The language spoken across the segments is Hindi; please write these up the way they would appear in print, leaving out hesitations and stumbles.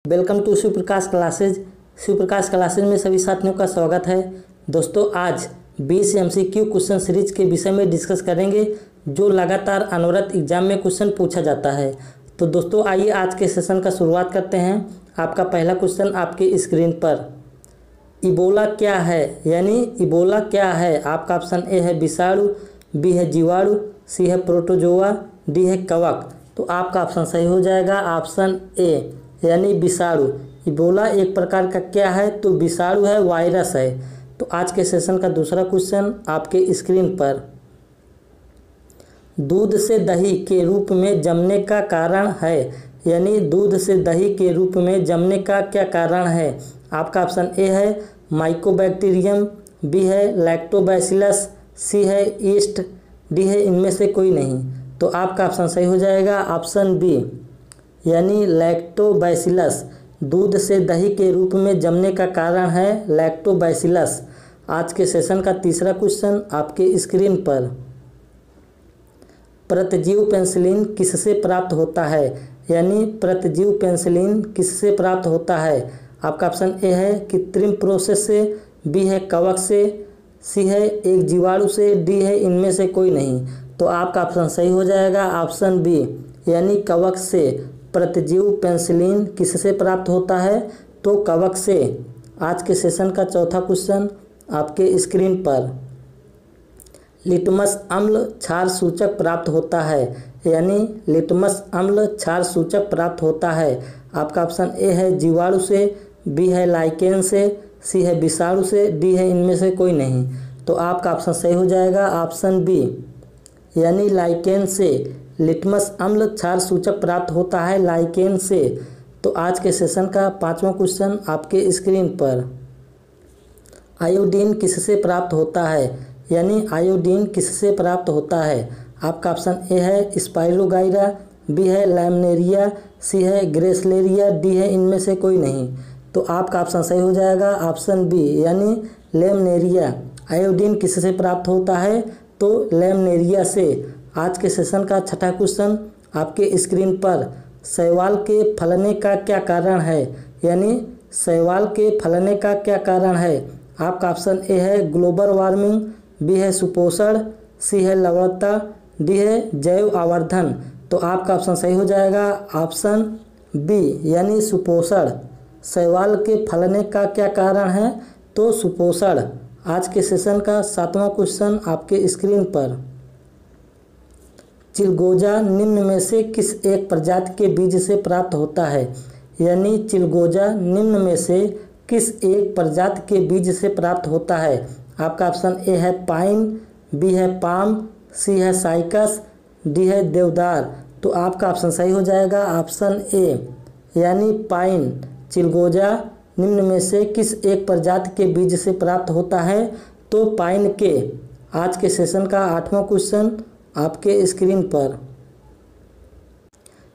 Welcome to Shivprakash classes. Shivprakash classes में सभी साथियों का स्वागत है। दोस्तों, आज 20 MCQ क्वेश्चन सीरीज के विषय में डिस्कस करेंगे जो लगातार अनवरत एग्जाम में क्वेश्चन पूछा जाता है। तो दोस्तों, आइए आज के सेशन का शुरुआत करते हैं। आपका पहला क्वेश्चन आपके स्क्रीन पर, इबोला क्या है, यानी इबोला क्या है। आपका ऑप्शन ए है विषाणु, बी है जीवाणु, सी है प्रोटोजोआ, डी है कवक। तो आपका ऑप्शन सही हो जाएगा ऑप्शन ए, यानी विषाणु। इबोला एक प्रकार का क्या है, तो विषाणु है, वायरस है। तो आज के सेशन का दूसरा क्वेश्चन आपके स्क्रीन पर, दूध से दही के रूप में जमने का कारण है, यानी दूध से दही के रूप में जमने का क्या कारण है। आपका ऑप्शन ए है माइकोबैक्टीरियम, बी है लैक्टोबैसिलस, सी है ईस्ट, डी है इनमें से कोई नहीं। तो आपका ऑप्शन सही हो जाएगा ऑप्शन बी, यानी लैक्टोबैसिलस। दूध से दही के रूप में जमने का कारण है लैक्टोबैसिलस। आज के सेशन का तीसरा क्वेश्चन आपके स्क्रीन पर, प्रतिजीव पेनिसिलिन किससे प्राप्त होता है, यानी प्रतिजीव पेनिसिलिन किससे प्राप्त होता है। आपका ऑप्शन ए है कृत्रिम प्रोसेस से, बी है कवक से, सी है एक जीवाणु से, डी है इनमें से कोई नहीं। तो आपका ऑप्शन सही हो जाएगा ऑप्शन बी, यानी कवक से। प्रतिजीव पेनिसिलिन किससे प्राप्त होता है, तो कवक से। आज के सेशन का चौथा क्वेश्चन आपके स्क्रीन पर, लिटमस अम्ल क्षार सूचक प्राप्त होता है, यानी लिटमस अम्ल क्षार सूचक प्राप्त होता है। आपका ऑप्शन ए है जीवाणु से, बी है लाइकेन से, सी है विषाणु से, डी है इनमें से कोई नहीं। तो आपका ऑप्शन सही हो जाएगा ऑप्शन बी, यानी लाइकेन से। लिटमस अम्ल क्षार सूचक प्राप्त होता है लाइकेन से। तो आज के सेशन का पांचवा क्वेश्चन आपके स्क्रीन पर, आयोडीन किससे प्राप्त होता है, यानी आयोडीन किससे प्राप्त होता है। आपका ऑप्शन ए है स्पाइरोगाइरा, बी है लैमनेरिया, सी है ग्रेसलेरिया, डी है इनमें से कोई नहीं। तो आपका ऑप्शन सही हो जाएगा ऑप्शन बी, यानी लैमनेरिया। आयोडीन किससे प्राप्त होता है, तो लैमनेरिया से। आज के सेशन का छठा क्वेश्चन आपके स्क्रीन पर, शैवाल के फलने का क्या कारण है, यानी शैवाल के फलने का क्या कारण है। आपका ऑप्शन ए है ग्लोबल वार्मिंग, बी है सुपोषण, सी है लवणता, डी है जैव आवर्धन। तो आपका ऑप्शन सही हो जाएगा ऑप्शन बी, यानी सुपोषण। शैवाल के फलने का क्या कारण है, तो सुपोषण। आज के सेशन का सातवां क्वेश्चन आपके स्क्रीन पर, चिलगोजा निम्न में से किस एक प्रजाति के बीज से प्राप्त होता है, यानी चिलगोजा निम्न में से किस एक प्रजाति के बीज से प्राप्त होता है। आपका ऑप्शन ए है पाइन, बी है पाम, सी है साइकस, डी है देवदार। तो आपका ऑप्शन सही हो जाएगा ऑप्शन ए, यानी पाइन। चिलगोजा निम्न में से किस एक प्रजाति के बीज से प्राप्त होता है, तो पाइन के। आज के सेशन का आठवां क्वेश्चन आपके स्क्रीन पर,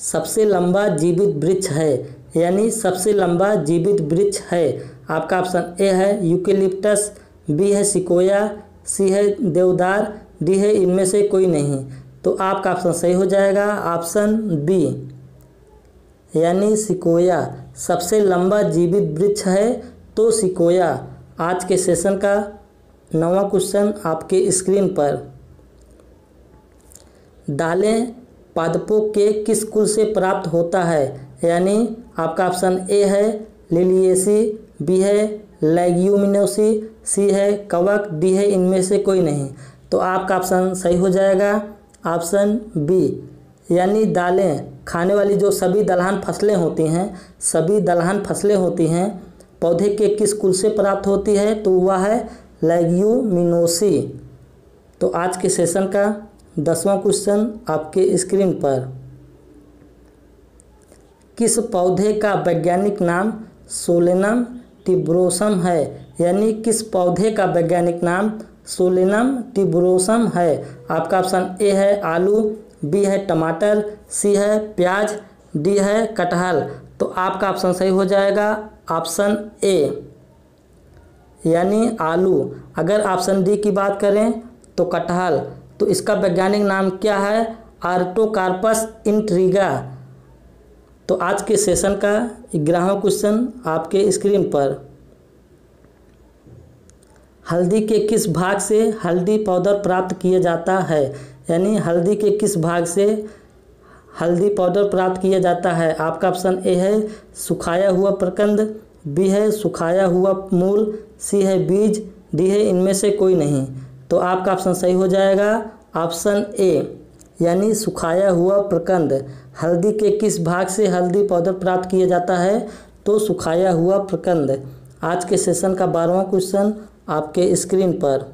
सबसे लंबा जीवित वृक्ष है, यानी सबसे लंबा जीवित वृक्ष है। आपका ऑप्शन ए है यूकेलिप्टस, बी है सिकोया, सी है देवदार, डी है इनमें से कोई नहीं। तो आपका ऑप्शन सही हो जाएगा ऑप्शन बी, यानी सिकोया। सबसे लंबा जीवित वृक्ष है तो सिकोया। आज के सेशन का नौवां क्वेश्चन आपके स्क्रीन पर, दालें पादपों के किस कुल से प्राप्त होता है, यानी आपका ऑप्शन ए है लिलिएसी, बी है लेग्यूमिनोसी, सी है कवक, डी है इनमें से कोई नहीं। तो आपका ऑप्शन सही हो जाएगा ऑप्शन बी, यानी दालें। खाने वाली जो सभी दलहन फसलें होती हैं, सभी दलहन फसलें होती हैं, पौधे के किस कुल से प्राप्त होती है, तो वह है लेग्यूमिनोसी। तो आज के सेशन का 10वां क्वेश्चन आपके स्क्रीन पर, किस पौधे का वैज्ञानिक नाम सोलेनम ट्यूबरोसम है, यानी किस पौधे का वैज्ञानिक नाम सोलेनम ट्यूबरोसम है। आपका ऑप्शन ए है आलू, बी है टमाटर, सी है प्याज, डी है कटहल। तो आपका ऑप्शन सही हो जाएगा ऑप्शन ए, यानी आलू। अगर ऑप्शन डी की बात करें तो कटहल। तो इसका वैज्ञानिक नाम क्या है, आर्टोकार्पस इंट्रिगा। तो आज के सेशन का 11वां क्वेश्चन आपके स्क्रीन पर। हल्दी के किस भाग से हल्दी पाउडर प्राप्त किया जाता है? यानी हल्दी के किस भाग से हल्दी पाउडर प्राप्त किया जाता है? आपका ऑप्शन ए है सुखाया हुआ प्रकंद, बी है सुखाया हुआ मूल, सी है बीज, डी है इनमें से कोई नहीं। तो आपका ऑप्शन सही हो जाएगा ऑप्शन ए, यानी सुखाया हुआ प्रकंद। हल्दी के किस भाग से हल्दी पाउडर प्राप्त किया जाता है? तो सुखाया हुआ प्रकंद। आज के सेशन का 12वां क्वेश्चन आपके स्क्रीन पर।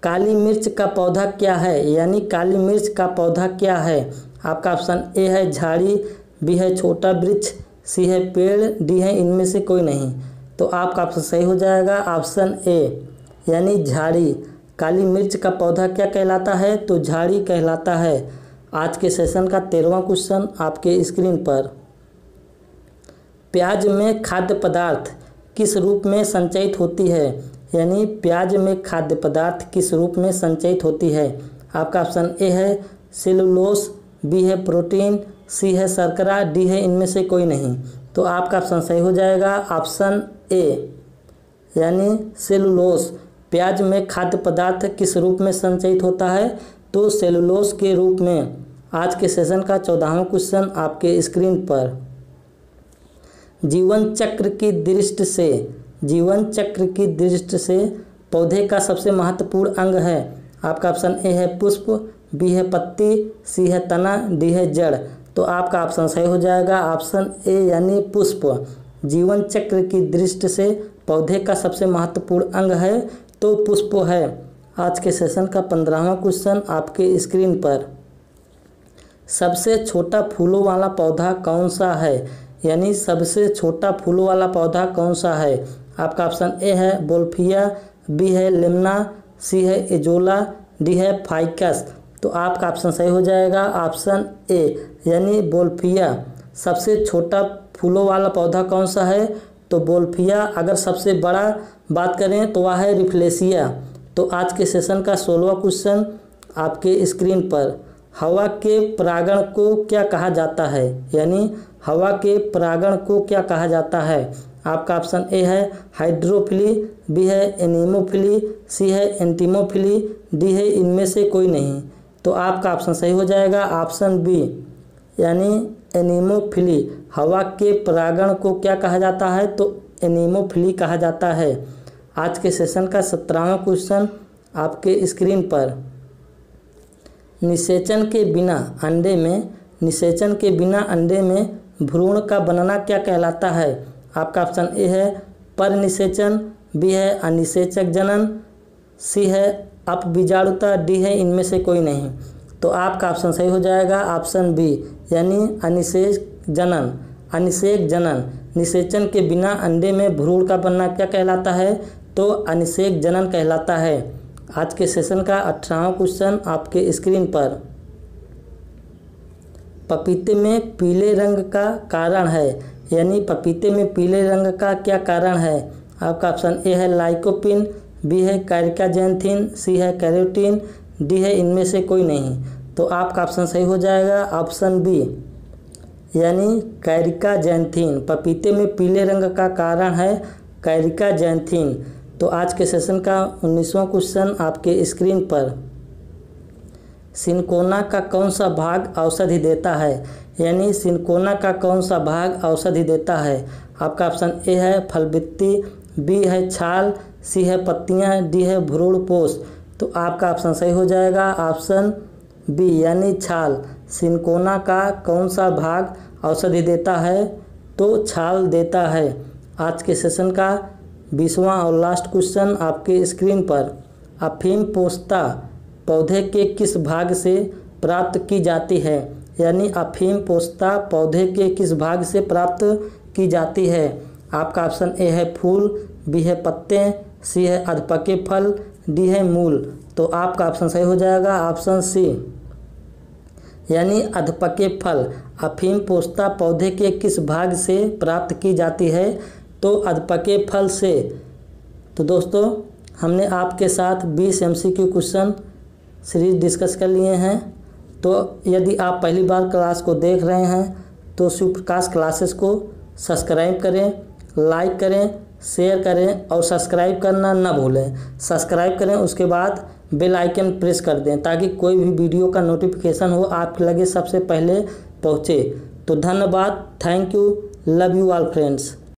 काली मिर्च का पौधा क्या है? यानी काली मिर्च का पौधा क्या है? आपका ऑप्शन ए है झाड़ी, बी है छोटा वृक्ष, सी है पेड़, डी है इनमें से कोई नहीं। तो आपका ऑप्शन सही हो जाएगा ऑप्शन ए, यानी झाड़ी। काली मिर्च का पौधा क्या कहलाता है? तो झाड़ी कहलाता है। आज के सेशन का 13वां क्वेश्चन आपके स्क्रीन पर। प्याज में खाद्य पदार्थ किस रूप में संचयित होती है? यानी प्याज में खाद्य पदार्थ किस रूप में संचयित होती है? आपका ऑप्शन ए है सेलुलोस, बी है प्रोटीन, सी है शर्करा, डी है इनमें से कोई नहीं। तो आपका ऑप्शन सही हो जाएगा ऑप्शन ए, यानी सेलुलोस। प्याज में खाद्य पदार्थ किस रूप में संचयित होता है? तो सेलुलोस के रूप में। आज के सेशन का 14वां क्वेश्चन आपके स्क्रीन पर। जीवन चक्र की दृष्टि से पौधे का सबसे महत्वपूर्ण अंग है? आपका ऑप्शन ए है पुष्प, बी है पत्ती, सी है तना, डी है जड़। तो आपका ऑप्शन सही हो जाएगा ऑप्शन ए, यानी पुष्प। जीवन चक्र की दृष्टि से पौधे का सबसे महत्वपूर्ण अंग है तो पुष्प है। आज के सेशन का 15वां क्वेश्चन आपके स्क्रीन पर। सबसे छोटा फूलों वाला पौधा कौन सा है? यानी सबसे छोटा फूलों वाला पौधा कौन सा है? आपका ऑप्शन ए है बोल्फिया, बी है लेमना, सी है एजोला, डी है फाइकस। तो आपका ऑप्शन सही हो जाएगा ऑप्शन ए, यानी बोल्फिया। सबसे छोटा फूलों वाला पौधा कौन सा है? तो बोल्फिया। अगर सबसे बड़ा बात करें तो वह है रिफ्लेशिया। तो आज के सेशन का 16वां क्वेश्चन आपके स्क्रीन पर। हवा के परागण को क्या कहा जाता है? यानी हवा के परागण को क्या कहा जाता है? आपका ऑप्शन ए है हाइड्रोफिली, बी है एनीमोफिली, सी है एंटीमोफिली, डी है इनमें से कोई नहीं। तो आपका ऑप्शन सही हो जाएगा ऑप्शन बी, यानी एनीमोफिली। हवा के परागण को क्या कहा जाता है? तो एनीमोफिली कहा जाता है। आज के सेशन का 17वां क्वेश्चन आपके स्क्रीन पर। निषेचन के बिना अंडे में भ्रूण का बनना क्या कहलाता है? आपका ऑप्शन ए है परनिषेचन, बी है अनिषेचक जनन, सी है अपबीजाणुता, डी है इनमें से कोई नहीं। तो आपका ऑप्शन सही हो जाएगा ऑप्शन बी, यानी अनिषेक जनन। निषेचन के बिना अंडे में भ्रूण का बनना क्या कहलाता है? तो अनिषेक जनन कहलाता है। आज के सेशन का 18वां क्वेश्चन आपके स्क्रीन पर। पपीते में पीले रंग का कारण है? यानी पपीते में पीले रंग का क्या कारण है? आपका ऑप्शन ए है लाइकोपिन, बी है कैरिकाजेंथिन, सी है कैरोटीन, डी है इनमें से कोई नहीं। तो आपका ऑप्शन सही हो जाएगा ऑप्शन बी, यानी कैरिकाजेंथिन। पपीते में पीले रंग का कारण है कैरिकाजेंथिन। तो आज के सेशन का 19वां क्वेश्चन आपके स्क्रीन पर। सिनकोना का कौन सा भाग औषधि देता है? यानी सिनकोना का कौन सा भाग औषधि देता है? आपका ऑप्शन ए है फलबित्ती, बी है छाल, सी है पत्तियां, डी है भ्रूणपोष। तो आपका ऑप्शन सही हो जाएगा ऑप्शन बी, यानी छाल। सिनकोना का कौन सा भाग औषधि देता है? तो छाल देता है। आज के सेशन का 20वां और लास्ट क्वेश्चन आपके स्क्रीन पर। अफीम पोस्ता पौधे के किस भाग से प्राप्त की जाती है? यानी अफीम पोस्ता पौधे के किस भाग से प्राप्त की जाती है? आपका ऑप्शन ए है फूल, बी है पत्ते, सी है अधपके फल, डी है मूल। तो आपका ऑप्शन सही हो जाएगा ऑप्शन सी, यानी अधपके फल। अफीम पोस्ता पौधे के किस भाग से प्राप्त की जाती है? तो अधपके फल से। तो दोस्तों हमने आपके साथ 20 MCQ क्वेश्चन सीरीज डिस्कस कर लिए हैं। तो यदि आप पहली बार क्लास को देख रहे हैं तो शिवप्रकाश क्लासेस को सब्सक्राइब करें, लाइक करें, शेयर करें और सब्सक्राइब करना ना भूलें। सब्सक्राइब करें, उसके बाद बेल आइकन प्रेस कर दें ताकि कोई भी वीडियो का नोटिफिकेशन हो आपके लगे सबसे पहले पहुँचे। तो धन्यवाद, thank you, love you all friends.